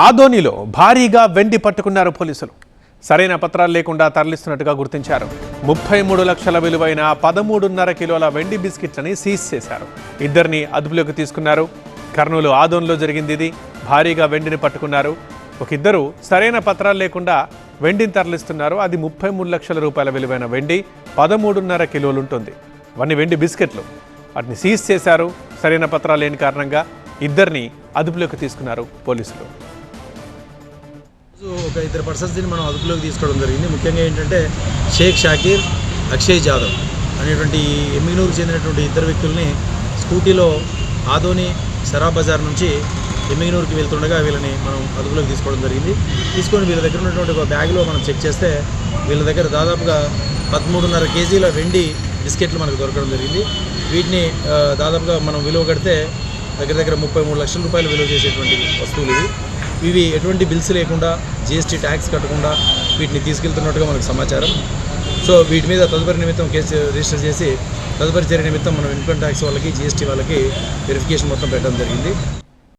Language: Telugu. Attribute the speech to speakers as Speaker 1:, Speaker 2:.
Speaker 1: ఆదోనిలో భారీగా వెండి పట్టుకున్నారు పోలీసులు. సరైన పత్రాలు లేకుండా తరలిస్తున్నట్టుగా గుర్తించారు. 33 లక్షల విలువైన 13.5 కిలోల వెండి బిస్కెట్లని సీజ్ చేశారు. ఇద్దరిని అదుపులోకి తీసుకున్నారు. కర్నూలు ఆదోన్లో జరిగింది ఇది. భారీగా వెండిని పట్టుకున్నారు. ఇద్దరు సరైన పత్రాలు లేకుండా వెండిని తరలిస్తున్నారు. అది 33 లక్షల రూపాయల విలువైన వెండి 13.5 కిలోలు ఉంటుంది. అవన్నీ వెండి బిస్కెట్లు. వాటిని సీజ్ చేశారు. సరైన పత్రాలు లేని కారణంగా ఇద్దరిని అదుపులోకి తీసుకున్నారు పోలీసులు.
Speaker 2: ఒక ఇద్దరు పర్సన్స్ని మనం అదుపులోకి తీసుకోవడం జరిగింది. ముఖ్యంగా ఏంటంటే షేక్ షాకీర్, అక్షయ్ జాదవ్ అనేటువంటి ఎమ్మిగనూరుకు చెందినటువంటి ఇద్దరు వ్యక్తుల్ని స్కూటీలో ఆదోని సరాబ్ బజార్ నుంచి ఎమ్మిగనూరుకి వెళ్తుండగా వీళ్ళని మనం అదుపులోకి తీసుకోవడం జరిగింది. తీసుకొని వీళ్ళ దగ్గర ఉన్నటువంటి ఒక బ్యాగ్లో మనం చెక్ చేస్తే వీళ్ళ దగ్గర దాదాపుగా 13.5 కేజీల వెండి బిస్కెట్లు మనకు దొరకడం జరిగింది. వీటిని దాదాపుగా మనం విలువ కడితే దగ్గర 33 లక్షల రూపాయలు విలువ చేసేటువంటి వస్తువులు ఇవి ఎటువంటి బిల్స్ లేకుండా జిఎస్టీ ట్యాక్స్ కట్టకుండా వీటిని తీసుకెళ్తున్నట్టుగా మనకు సమాచారం. సో వీటి మీద తదుపరి నిమిత్తం కేసు రిజిస్టర్ చేసి తదుపరి చర్య నిమిత్తం మనం ఇన్కమ్ ట్యాక్స్ వాళ్ళకి జిఎస్టీ వాళ్ళకి వెరిఫికేషన్ మొత్తం పెట్టడం జరిగింది.